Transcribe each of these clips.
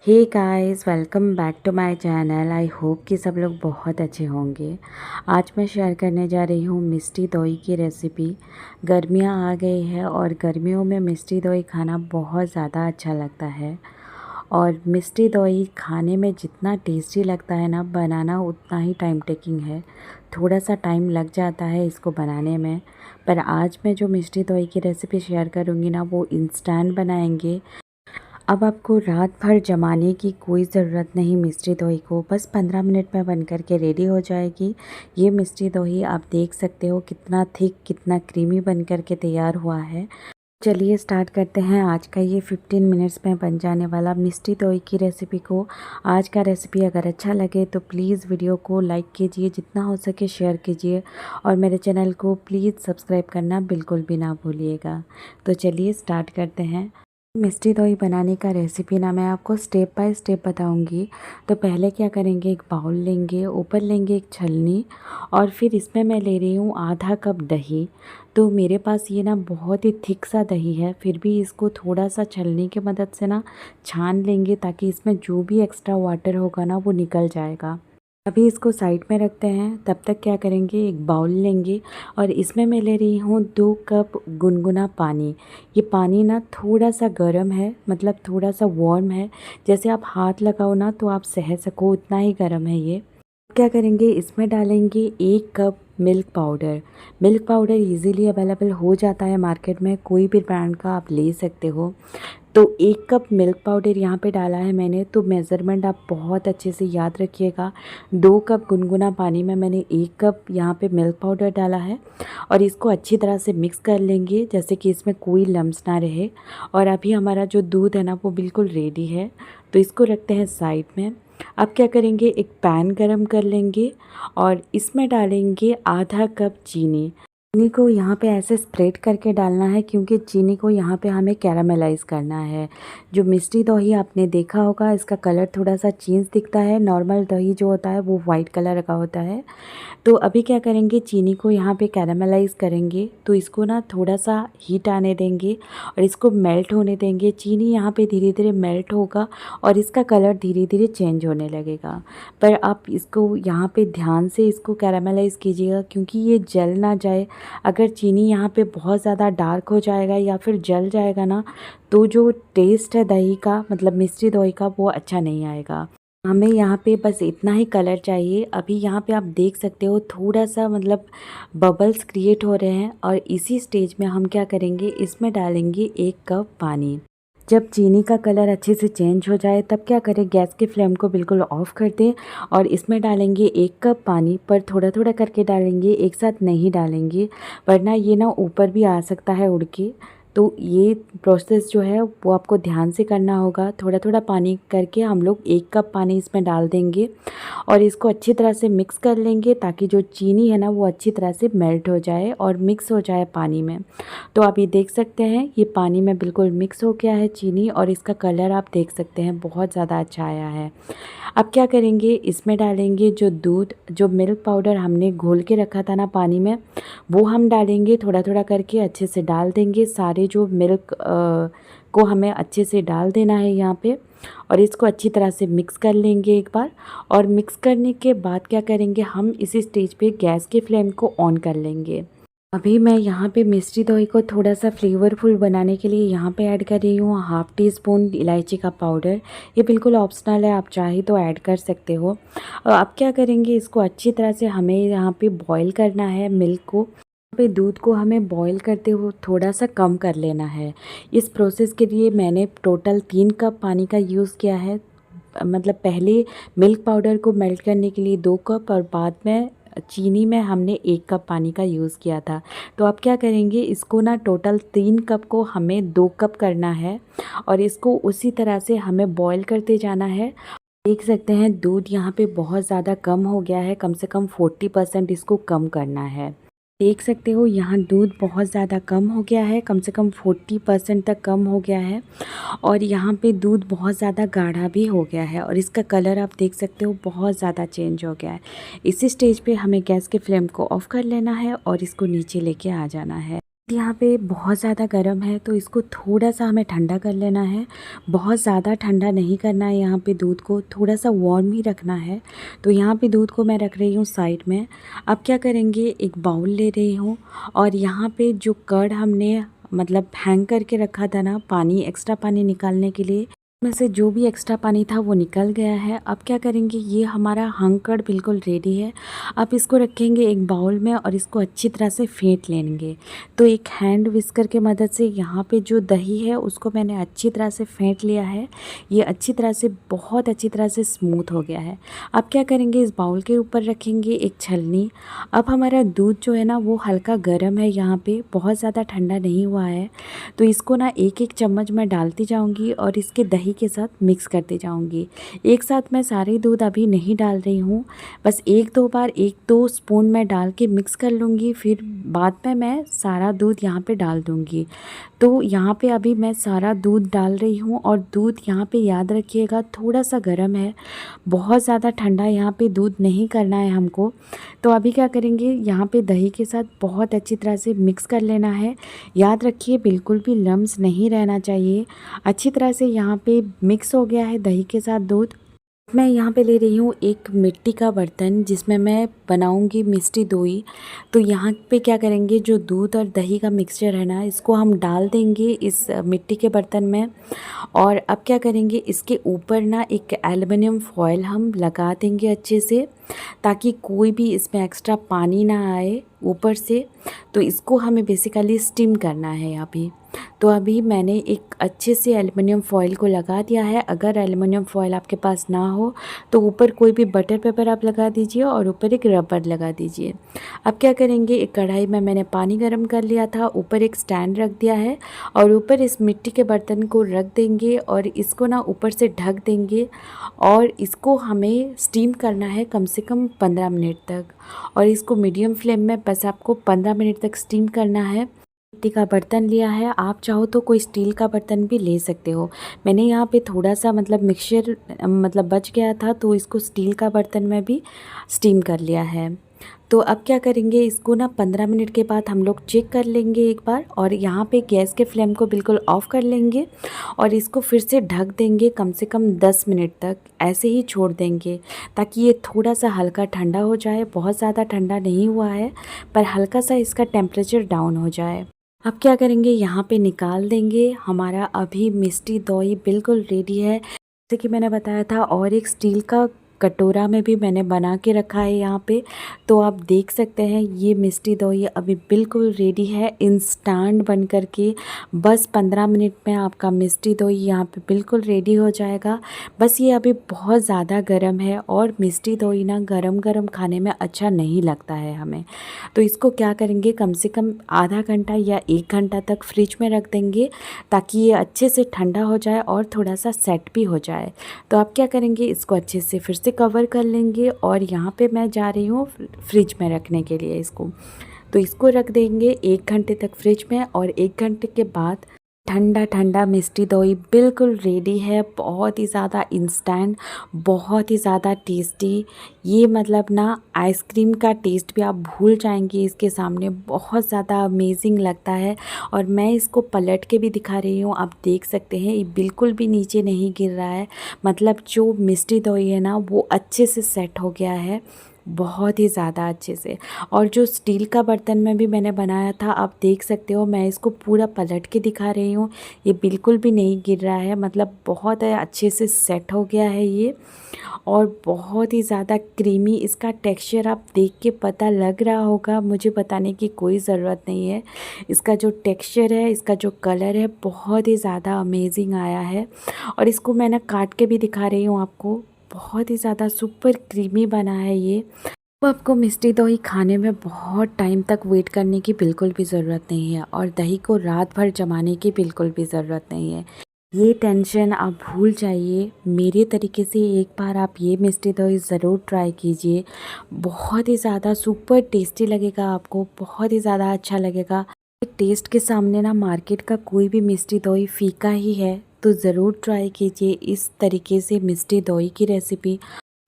Hey guys, welcome back to my channel. I hope कि सब लोग बहुत अच्छे होंगे। आज मैं शेयर करने जा रही हूँ मिष्टी दोई की रेसिपी। गर्मियाँ आ गई है और गर्मियों में मिष्टी दोई खाना बहुत ज़्यादा अच्छा लगता है। और मिष्टी दोई खाने में जितना टेस्टी लगता है ना, बनाना उतना ही टाइम टेकिंग है। थोड़ा सा टाइम लग जाता है इसको बनाने में। पर आज मैं जो मिष्टी दोई की रेसिपी शेयर करूँगी ना, वो इंस्टेंट बनाएंगे। अब आपको रात भर जमाने की कोई ज़रूरत नहीं मिष्टी दोही को, बस 15 मिनट में बन कर के रेडी हो जाएगी। ये मिष्टी दोही आप देख सकते हो कितना थिक, कितना क्रीमी बन कर के तैयार हुआ है। चलिए स्टार्ट करते हैं आज का ये 15 मिनट्स में बन जाने वाला मिष्टी दोही की रेसिपी को। आज का रेसिपी अगर अच्छा लगे तो प्लीज़ वीडियो को लाइक कीजिए, जितना हो सके शेयर कीजिए और मेरे चैनल को प्लीज़ सब्सक्राइब करना बिल्कुल भी ना भूलिएगा। तो चलिए स्टार्ट करते हैं। मिष्टी दोई बनाने का रेसिपी ना मैं आपको स्टेप बाय स्टेप बताऊंगी। तो पहले क्या करेंगे, एक बाउल लेंगे, ऊपर लेंगे एक छलनी और फिर इसमें मैं ले रही हूँ आधा कप दही। तो मेरे पास ये ना बहुत ही थिक सा दही है, फिर भी इसको थोड़ा सा छलनी की मदद से ना छान लेंगे ताकि इसमें जो भी एक्स्ट्रा वाटर होगा ना वो निकल जाएगा। अभी इसको साइड में रखते हैं। तब तक क्या करेंगे, एक बाउल लेंगे और इसमें मैं ले रही हूँ 2 कप गुनगुना पानी। ये पानी ना थोड़ा सा गर्म है, मतलब थोड़ा सा वार्म है। जैसे आप हाथ लगाओ ना तो आप सह सको उतना ही गर्म है ये। क्या करेंगे, इसमें डालेंगे 1 cup milk powder. Milk powder easily available हो जाता है मार्केट में, कोई भी ब्रांड का आप ले सकते हो। तो 1 कप मिल्क पाउडर यहाँ पे डाला है मैंने। तो मेज़रमेंट आप बहुत अच्छे से याद रखिएगा। 2 कप गुनगुना पानी में मैंने 1 कप यहाँ पे मिल्क पाउडर डाला है और इसको अच्छी तरह से मिक्स कर लेंगे, जैसे कि इसमें कोई लम्स ना रहे। और अभी हमारा जो दूध है ना वो बिल्कुल रेडी है। तो इसको रखते हैं साइड में। अब क्या करेंगे, एक पैन गरम कर लेंगे और इसमें डालेंगे आधा कप चीनी। चीनी को यहाँ पे ऐसे स्प्रेड करके डालना है, क्योंकि चीनी को यहाँ पे हमें कैरामलाइज़ करना है। जो मिष्टी दही आपने देखा होगा, इसका कलर थोड़ा सा चेंज दिखता है। नॉर्मल दही जो होता है वो वाइट कलर का होता है। तो अभी क्या करेंगे, चीनी को यहाँ पे कैरामलाइज़ करेंगे। तो इसको ना थोड़ा सा हीट आने देंगे और इसको मेल्ट होने देंगे। चीनी यहाँ पे धीरे धीरे मेल्ट होगा और इसका कलर धीरे धीरे चेंज होने लगेगा। पर आप इसको यहाँ पे ध्यान से इसको कैरामलाइज़ कीजिएगा, क्योंकि ये जल ना जाए। अगर चीनी यहाँ पे बहुत ज़्यादा डार्क हो जाएगा या फिर जल जाएगा ना, तो जो टेस्ट है दही का, मतलब मिष्टी दही का, वो अच्छा नहीं आएगा। हमें यहाँ पे बस इतना ही कलर चाहिए। अभी यहाँ पे आप देख सकते हो थोड़ा सा मतलब बबल्स क्रिएट हो रहे हैं और इसी स्टेज में हम क्या करेंगे, इसमें डालेंगे 1 कप पानी। जब चीनी का कलर अच्छे से चेंज हो जाए तब क्या करें, गैस की फ्लेम को बिल्कुल ऑफ कर दें और इसमें डालेंगे 1 कप पानी। पर थोड़ा थोड़ा करके डालेंगे, एक साथ नहीं डालेंगे, वरना ये ना ऊपर भी आ सकता है उड़ के। तो ये प्रोसेस जो है वो आपको ध्यान से करना होगा। थोड़ा थोड़ा पानी करके हम लोग 1 कप पानी इसमें डाल देंगे और इसको अच्छी तरह से मिक्स कर लेंगे, ताकि जो चीनी है ना वो अच्छी तरह से मेल्ट हो जाए और मिक्स हो जाए पानी में। तो आप ये देख सकते हैं, ये पानी में बिल्कुल मिक्स हो गया है चीनी, और इसका कलर आप देख सकते हैं बहुत ज़्यादा अच्छा आया है। अब क्या करेंगे, इसमें डालेंगे जो दूध, जो मिल्क पाउडर हमने घोल के रखा था ना पानी में, वो हम डालेंगे। थोड़ा थोड़ा करके अच्छे से डाल देंगे। सारे जो मिल्क को हमें अच्छे से डाल देना है यहाँ पे और इसको अच्छी तरह से मिक्स कर लेंगे एक बार। और मिक्स करने के बाद क्या करेंगे, हम इसी स्टेज पे गैस की फ्लेम को ऑन कर लेंगे। अभी मैं यहाँ पे मिष्टी दोही को थोड़ा सा फ्लेवरफुल बनाने के लिए यहाँ पे ऐड कर रही हूँ हाफ़ टी स्पून इलायची का पाउडर। ये बिल्कुल ऑप्शनल है, आप चाहे तो ऐड कर सकते हो। अब क्या करेंगे, इसको अच्छी तरह से हमें यहाँ पे बॉईल करना है मिल्क को। यहाँ पे दूध को हमें बॉईल करते हुए थोड़ा सा कम कर लेना है। इस प्रोसेस के लिए मैंने टोटल 3 कप पानी का यूज़ किया है। मतलब पहले मिल्क पाउडर को मेल्ट करने के लिए 2 कप और बाद में चीनी में हमने 1 कप पानी का यूज़ किया था। तो अब क्या करेंगे, इसको ना टोटल 3 कप को हमें 2 कप करना है और इसको उसी तरह से हमें बॉईल करते जाना है। देख सकते हैं दूध यहाँ पे बहुत ज़्यादा कम हो गया है, कम से कम 40% इसको कम करना है। देख सकते हो यहाँ दूध बहुत ज़्यादा कम हो गया है, कम से कम 40% तक कम हो गया है। और यहाँ पे दूध बहुत ज़्यादा गाढ़ा भी हो गया है और इसका कलर आप देख सकते हो बहुत ज़्यादा चेंज हो गया है। इसी स्टेज पे हमें गैस के फ्लेम को ऑफ़ कर लेना है और इसको नीचे लेके आ जाना है। यहाँ पे बहुत ज़्यादा गर्म है तो इसको थोड़ा सा हमें ठंडा कर लेना है। बहुत ज़्यादा ठंडा नहीं करना है, यहाँ पे दूध को थोड़ा सा वार्म ही रखना है। तो यहाँ पे दूध को मैं रख रही हूँ साइड में। अब क्या करेंगे, एक बाउल ले रही हूँ और यहाँ पे जो कर्ड हमने मतलब हैंग करके रखा था ना, पानी एक्स्ट्रा पानी निकालने के लिए, में से जो भी एक्स्ट्रा पानी था वो निकल गया है। अब क्या करेंगे, ये हमारा हंग कर्ड बिल्कुल रेडी है। अब इसको रखेंगे एक बाउल में और इसको अच्छी तरह से फेंट लेंगे। तो एक हैंड विस्कर के मदद से यहाँ पे जो दही है उसको मैंने अच्छी तरह से फेंट लिया है। ये अच्छी तरह से, बहुत अच्छी तरह से स्मूथ हो गया है। अब क्या करेंगे, इस बाउल के ऊपर रखेंगे एक छलनी। अब हमारा दूध जो है ना वो हल्का गर्म है, यहाँ पे बहुत ज़्यादा ठंडा नहीं हुआ है। तो इसको ना एक एक चम्मच मैं डालती जाऊँगी और इसके दही के साथ मिक्स करती जाऊँगी। एक साथ मैं सारे दूध अभी नहीं डाल रही हूँ, बस एक दो बार 1-2 स्पून मैं डाल के मिक्स कर लूँगी, फिर बाद में मैं सारा दूध यहाँ पे डाल दूँगी। तो यहाँ पे अभी मैं सारा दूध डाल रही हूँ और दूध यहाँ पे याद रखिएगा थोड़ा सा गर्म है, बहुत ज़्यादा ठंडा यहाँ पे दूध नहीं करना है हमको। तो अभी क्या करेंगे, यहाँ पे दही के साथ बहुत अच्छी तरह से मिक्स कर लेना है। याद रखिए बिल्कुल भी लम्स नहीं रहना चाहिए। अच्छी तरह से यहाँ पे मिक्स हो गया है दही के साथ दूध। मैं यहाँ पे ले रही हूँ एक मिट्टी का बर्तन जिसमें मैं बनाऊँगी मिष्टी दोई। तो यहाँ पे क्या करेंगे, जो दूध और दही का मिक्सचर है ना, इसको हम डाल देंगे इस मिट्टी के बर्तन में। और अब क्या करेंगे, इसके ऊपर ना एक एल्युमिनियम फॉयल हम लगा देंगे अच्छे से, ताकि कोई भी इसमें एक्स्ट्रा पानी ना आए ऊपर से। तो इसको हमें बेसिकली स्टीम करना है यहाँ पे। तो अभी मैंने एक अच्छे से एल्युमिनियम फॉयल को लगा दिया है। अगर एल्युमिनियम फॉयल आपके पास ना हो तो ऊपर कोई भी बटर पेपर आप लगा दीजिए और ऊपर एक रबर लगा दीजिए। अब क्या करेंगे, एक कढ़ाई में मैंने पानी गर्म कर लिया था, ऊपर एक स्टैंड रख दिया है और ऊपर इस मिट्टी के बर्तन को रख देंगे और इसको ना ऊपर से ढक देंगे। और इसको हमें स्टीम करना है कम से कम 15 मिनट तक, और इसको मीडियम फ्लेम में बस आपको 15 मिनट तक स्टीम करना है। मिट्टी का बर्तन लिया है, आप चाहो तो कोई स्टील का बर्तन भी ले सकते हो। मैंने यहाँ पे थोड़ा सा मतलब मिक्सचर मतलब बच गया था, तो इसको स्टील का बर्तन में भी स्टीम कर लिया है। तो अब क्या करेंगे, इसको ना 15 मिनट के बाद हम लोग चेक कर लेंगे एक बार, और यहाँ पे गैस के फ्लेम को बिल्कुल ऑफ़ कर लेंगे और इसको फिर से ढक देंगे कम से कम 10 मिनट तक, ऐसे ही छोड़ देंगे ताकि ये थोड़ा सा हल्का ठंडा हो जाए। बहुत ज़्यादा ठंडा नहीं हुआ है, पर हल्का सा इसका टेम्परेचर डाउन हो जाए। अब क्या करेंगे, यहाँ पे निकाल देंगे। हमारा अभी मिष्टी दोई बिल्कुल रेडी है। जैसे कि मैंने बताया था, और एक स्टील का कटोरा में भी मैंने बना के रखा है यहाँ पे। तो आप देख सकते हैं ये मिष्टी दोई अभी बिल्कुल रेडी है, इंस्टेंट बन कर के। बस 15 मिनट में आपका मिष्टी दोई यहाँ पे बिल्कुल रेडी हो जाएगा। बस ये अभी बहुत ज़्यादा गर्म है और मिष्टी दोई ना गरम गरम खाने में अच्छा नहीं लगता है हमें। तो इसको क्या करेंगे, कम से कम आधा घंटा या 1 घंटा तक फ्रिज में रख देंगे ताकि ये अच्छे से ठंडा हो जाए और थोड़ा सा सेट भी हो जाए। तो आप क्या करेंगे, इसको अच्छे से फिर से कवर कर लेंगे और यहाँ पे मैं जा रही हूँ फ्रिज में रखने के लिए इसको। तो इसको रख देंगे 1 घंटे तक फ्रिज में, और 1 घंटे के बाद ठंडा ठंडा मिष्टी दोई बिल्कुल रेडी है। बहुत ही ज़्यादा इंस्टेंट, बहुत ही ज़्यादा टेस्टी। ये मतलब ना आइसक्रीम का टेस्ट भी आप भूल जाएंगे इसके सामने, बहुत ज़्यादा अमेजिंग लगता है। और मैं इसको पलट के भी दिखा रही हूँ, आप देख सकते हैं ये बिल्कुल भी नीचे नहीं गिर रहा है। मतलब जो मिष्टी दोई है ना वो अच्छे से सेट हो गया है, बहुत ही ज़्यादा अच्छे से। और जो स्टील का बर्तन में भी मैंने बनाया था, आप देख सकते हो, मैं इसको पूरा पलट के दिखा रही हूँ, ये बिल्कुल भी नहीं गिर रहा है। मतलब बहुत अच्छे से सेट हो गया है ये, और बहुत ही ज़्यादा क्रीमी इसका टेक्सचर आप देख के पता लग रहा होगा, मुझे बताने की कोई ज़रूरत नहीं है। इसका जो टेक्सचर है, इसका जो कलर है, बहुत ही ज़्यादा अमेजिंग आया है। और इसको मैंने काट के भी दिखा रही हूँ आपको, बहुत ही ज़्यादा सुपर क्रीमी बना है ये। तो आपको मिष्टी दोई खाने में बहुत टाइम तक वेट करने की बिल्कुल भी ज़रूरत नहीं है, और दही को रात भर जमाने की बिल्कुल भी ज़रूरत नहीं है। ये टेंशन आप भूल जाइए। मेरे तरीके से एक बार आप ये मिष्टी दोई ज़रूर ट्राई कीजिए, बहुत ही ज़्यादा सुपर टेस्टी लगेगा आपको, बहुत ही ज़्यादा अच्छा लगेगा। टेस्ट के सामने ना मार्केट का कोई भी मिष्टी दोई फीका ही है। तो ज़रूर ट्राई कीजिए इस तरीके से मिष्टी दोई की रेसिपी।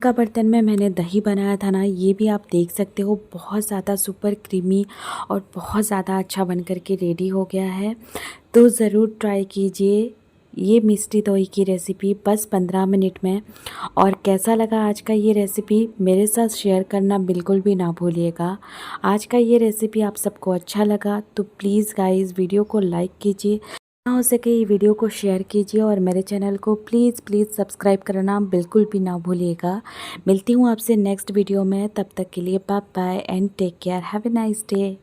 का बर्तन में मैंने दही बनाया था ना, ये भी आप देख सकते हो बहुत ज़्यादा सुपर क्रीमी और बहुत ज़्यादा अच्छा बन कर के रेडी हो गया है। तो ज़रूर ट्राई कीजिए ये मिष्टी दोई की रेसिपी बस 15 मिनट में। और कैसा लगा आज का ये रेसिपी मेरे साथ शेयर करना बिल्कुल भी ना भूलिएगा। आज का ये रेसिपी आप सबको अच्छा लगा तो प्लीज़ गाइस वीडियो को लाइक कीजिए, ना हो सके ये वीडियो को शेयर कीजिए और मेरे चैनल को प्लीज़ प्लीज़ सब्सक्राइब करना बिल्कुल भी ना भूलिएगा। मिलती हूँ आपसे नेक्स्ट वीडियो में, तब तक के लिए bye bye and take care, have a nice day.